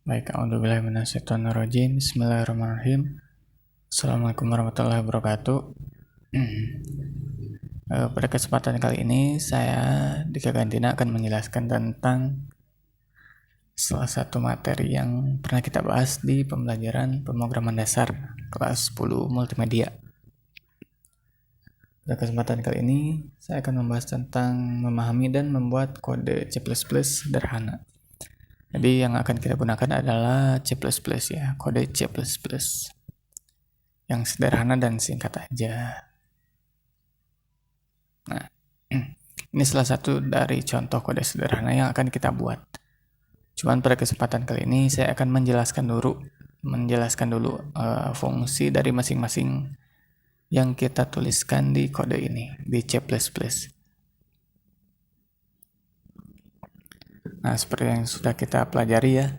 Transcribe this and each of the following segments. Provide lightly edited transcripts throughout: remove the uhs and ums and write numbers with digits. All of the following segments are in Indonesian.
Baik, a'udzubillahi minasyaitonirrajim. Bismillahirrahmanirrahim. Assalamualaikum warahmatullahi wabarakatuh. Pada kesempatan kali ini saya Dika Gantina akan menjelaskan tentang salah satu materi yang pernah kita bahas di pembelajaran pemrograman dasar kelas 10 multimedia. Pada kesempatan kali ini saya akan membahas tentang memahami dan membuat kode C++ sederhana. Jadi yang akan kita gunakan adalah C++ ya, kode C++. Yang sederhana dan singkat aja. Nah, ini salah satu dari contoh kode sederhana yang akan kita buat. Cuman pada kesempatan kali ini saya akan menjelaskan dulu fungsi dari masing-masing yang kita tuliskan di kode ini, di C++. Nah, seperti yang sudah kita pelajari ya,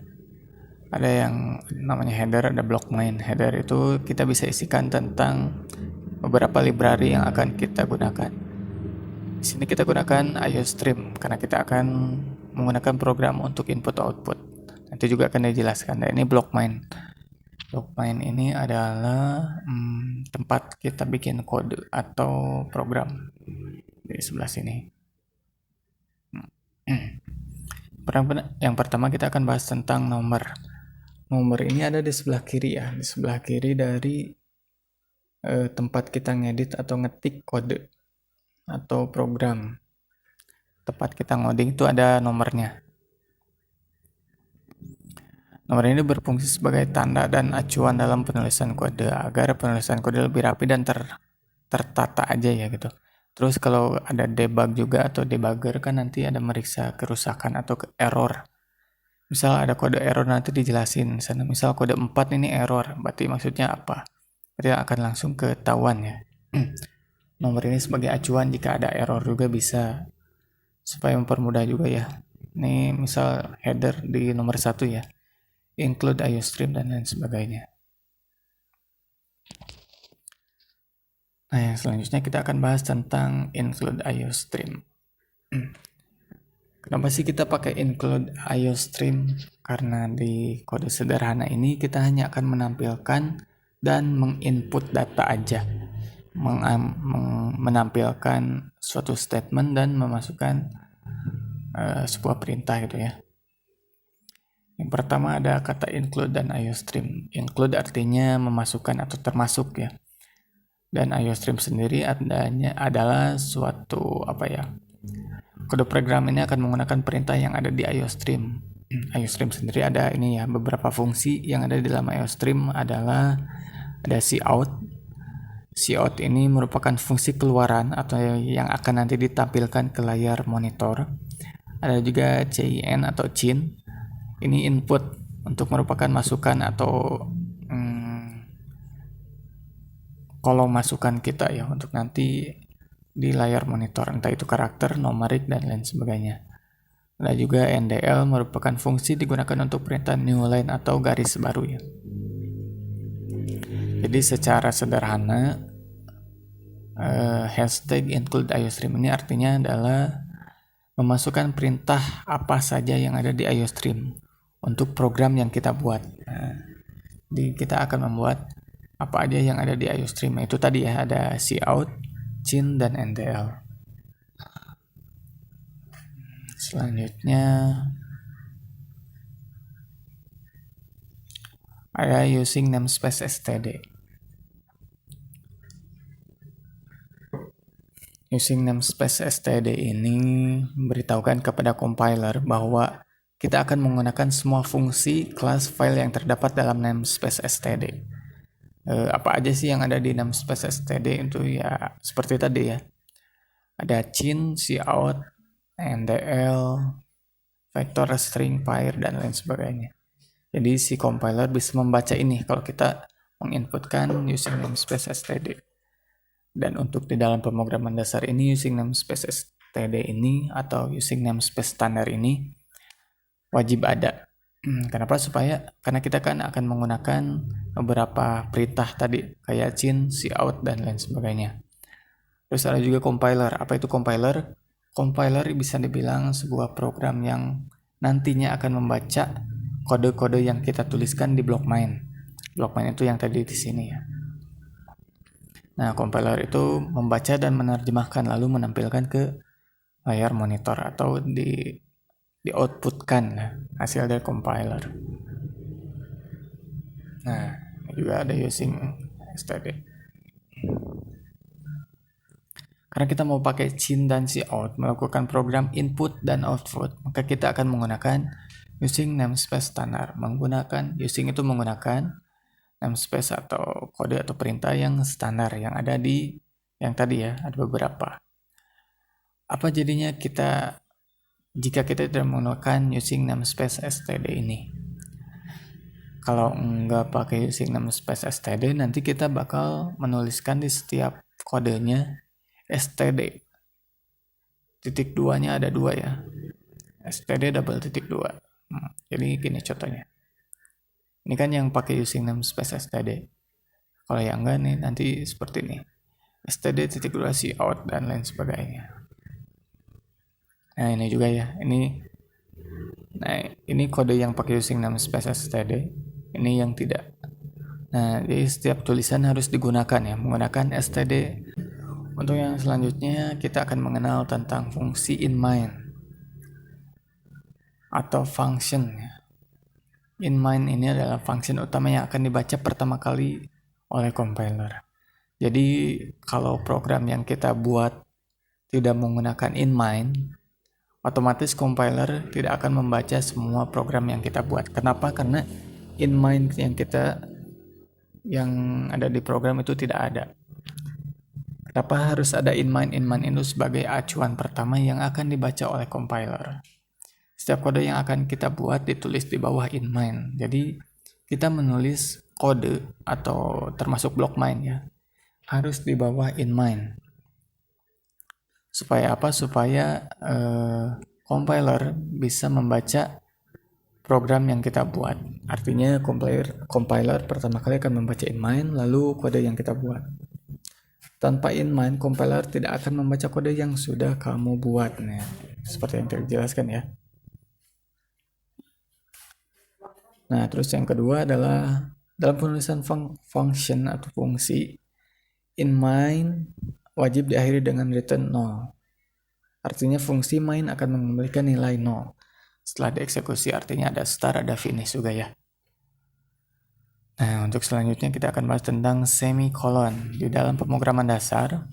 ada yang namanya header, ada block main. Header itu kita bisa isikan tentang beberapa library yang akan kita gunakan. Di sini kita gunakan IOStream karena kita akan menggunakan program untuk input output. Nanti juga akan dijelaskan. Nah, ini block main. Block main ini adalah tempat kita bikin kode atau program di sebelah sini. Yang pertama kita akan bahas tentang nomor. Nomor ini ada di sebelah kiri ya, di sebelah kiri dari tempat kita ngedit atau ngetik kode atau program. Tempat kita ngoding itu ada nomornya. Nomor ini berfungsi sebagai tanda dan acuan dalam penulisan kode agar penulisan kode lebih rapi dan tertata aja ya gitu. Terus kalau ada debug juga atau debugger kan nanti ada meriksa kerusakan atau error. Misal ada kode error nanti dijelasin. Misalnya misal kode 4 ini error, berarti maksudnya apa? Berarti akan langsung ketahuan ya. Nomor ini sebagai acuan jika ada error juga bisa. Supaya mempermudah juga ya. Ini misal header di nomor 1 ya. Include IOStream dan lain sebagainya. Nah, yang selanjutnya kita akan bahas tentang include IOStream. Kenapa sih kita pakai include IOStream? Karena di kode sederhana ini kita hanya akan menampilkan dan menginput data aja. Menampilkan suatu statement dan memasukkan sebuah perintah gitu ya. Yang pertama ada kata include dan IOStream. Include artinya memasukkan atau termasuk ya. Dan IOStream sendiri adalah suatu kode program ini akan menggunakan perintah yang ada di IOStream. IOStream sendiri ada ini ya, beberapa fungsi yang ada di dalam IOStream adalah ada cout. Cout ini merupakan fungsi keluaran atau yang akan nanti ditampilkan ke layar monitor. Ada juga cin atau cin. Ini input untuk merupakan masukan atau kolom masukan kita ya untuk nanti di layar monitor, entah itu karakter, numerik, dan lain sebagainya. Ada juga NDL merupakan fungsi digunakan untuk perintah new line atau garis baru ya. Jadi secara sederhana hashtag include IOStream ini artinya adalah memasukkan perintah apa saja yang ada di IOStream untuk program yang kita buat. Jadi kita akan membuat apa aja yang ada di IOStream. Itu tadi ya, ada cout, cin, dan NDL. Selanjutnya ada using namespace std. Using namespace std ini memberitahukan kepada compiler bahwa kita akan menggunakan semua fungsi kelas file yang terdapat dalam namespace std. Apa aja sih yang ada di namespace std itu ya seperti tadi ya. Ada cin, cout, NDL, vector, string, pair, dan lain sebagainya. Jadi si compiler bisa membaca ini kalau kita menginputkan using namespace std. Dan untuk di dalam pemrograman dasar ini using namespace std ini atau using namespace standar ini wajib ada. Kenapa? Karena kita kan akan menggunakan beberapa perintah tadi kayak cin, cout, dan lain sebagainya. Terus ada juga compiler. Apa itu compiler? Compiler bisa dibilang sebuah program yang nantinya akan membaca kode-kode yang kita tuliskan di blok main. Blok main itu yang tadi di sini ya. Nah, compiler itu membaca dan menerjemahkan lalu menampilkan ke layar monitor atau di outputkan hasil dari compiler. Nah, ini juga ada using std. Karena kita mau pakai cin dan cout melakukan program input dan output, maka kita akan menggunakan using namespace standar. Using itu menggunakan namespace atau kode atau perintah yang standar yang ada di yang tadi ya, ada beberapa. Apa jadinya jika kita tidak menggunakan using namespace std ini? Kalau nggak pakai using namespace std, nanti kita bakal menuliskan di setiap kodenya std. Titik 2-nya ada 2 ya. std double titik 2. Jadi gini contohnya. Ini kan yang pakai using namespace std. Kalau yang enggak nih nanti seperti ini. std titik 2 cout dan lain sebagainya. Nah, ini juga ya. Ini kode yang pakai using namespace std. Ini yang tidak. Nah, jadi setiap tulisan harus digunakan ya, menggunakan std. Untuk yang selanjutnya kita akan mengenal tentang fungsi inMain atau function. InMain ini adalah function utama yang akan dibaca pertama kali oleh compiler. Jadi kalau program yang kita buat tidak menggunakan inMain, otomatis compiler tidak akan membaca semua program yang kita buat. Kenapa? Karena inMain yang ada di program itu tidak ada. Kenapa harus ada inMain? InMain itu sebagai acuan pertama yang akan dibaca oleh compiler. Setiap kode yang akan kita buat ditulis di bawah inMain. Jadi kita menulis kode atau termasuk blok main ya, harus di bawah inMain. Supaya apa? Supaya compiler bisa membaca program yang kita buat. Artinya compiler pertama kali akan membaca inMain lalu kode yang kita buat. Tanpa inMain, compiler tidak akan membaca kode yang sudah kamu buat. Nah, seperti yang dijelaskan ya. Nah, terus yang kedua adalah dalam penulisan function atau fungsi, inMain wajib diakhiri dengan return 0. Artinya fungsi main akan mengembalikan nilai 0. Setelah dieksekusi artinya ada start, ada finish juga ya. Nah, untuk selanjutnya kita akan bahas tentang semikolon. Di dalam pemrograman dasar,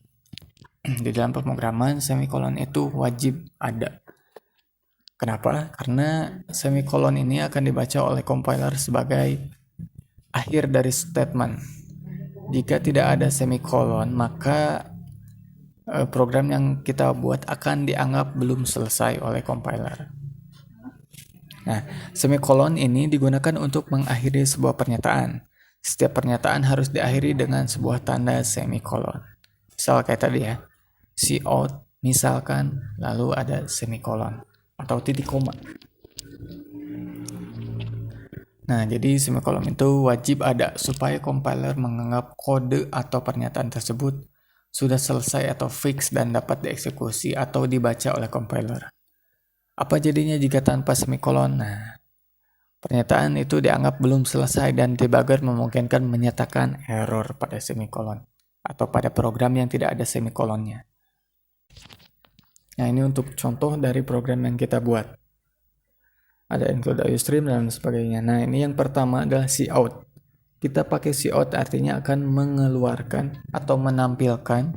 di dalam pemrograman semikolon itu wajib ada. Kenapa? Karena semikolon ini akan dibaca oleh compiler sebagai akhir dari statement. Jika tidak ada semikolon, maka program yang kita buat akan dianggap belum selesai oleh compiler. Nah, semikolon ini digunakan untuk mengakhiri sebuah pernyataan. Setiap pernyataan harus diakhiri dengan sebuah tanda semikolon. Misal kayak tadi ya, cout, misalkan, lalu ada semikolon atau titik koma. Nah, jadi semikolon itu wajib ada supaya compiler menganggap kode atau pernyataan tersebut sudah selesai atau fix dan dapat dieksekusi atau dibaca oleh compiler. Apa jadinya jika tanpa semikolon? Nah, pernyataan itu dianggap belum selesai dan debugger memungkinkan menyatakan error pada semikolon atau pada program yang tidak ada semikolonnya. Nah, ini untuk contoh dari program yang kita buat. Ada include iostream dan sebagainya. Nah, ini yang pertama adalah cout. Kita pakai cout artinya akan mengeluarkan atau menampilkan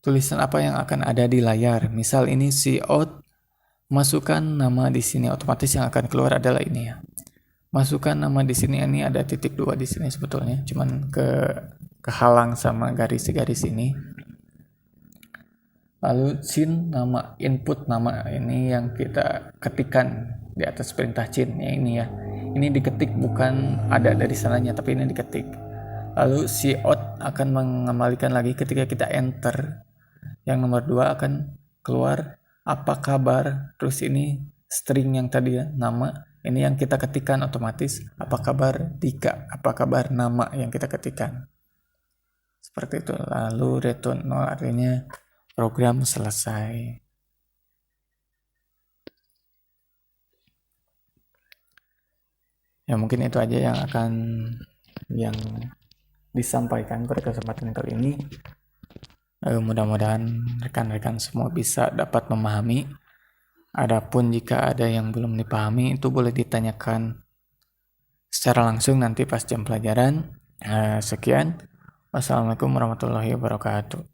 tulisan apa yang akan ada di layar. Misal ini cout, masukkan nama di sini, otomatis yang akan keluar adalah ini ya. Masukkan nama di sini, ini ada titik 2 di sini sebetulnya, cuman kehalang sama garis-garis ini. Lalu cin nama, input nama ini yang kita ketikkan di atas perintah cin ya, ini ya. Ini diketik, bukan ada dari sananya, tapi ini diketik. Lalu cout akan mengembalikan lagi ketika kita enter. Yang nomor 2 akan keluar apa kabar, terus ini string yang tadi ya, nama, ini yang kita ketikkan otomatis, apa kabar Dika, apa kabar nama yang kita ketikkan. Seperti itu. Lalu return 0 artinya program selesai. Ya mungkin itu aja yang disampaikan pada kesempatan kali ini. Mudah-mudahan rekan-rekan semua bisa dapat memahami. Adapun jika ada yang belum dipahami, itu boleh ditanyakan secara langsung nanti pas jam pelajaran. Sekian. Wassalamualaikum warahmatullahi wabarakatuh.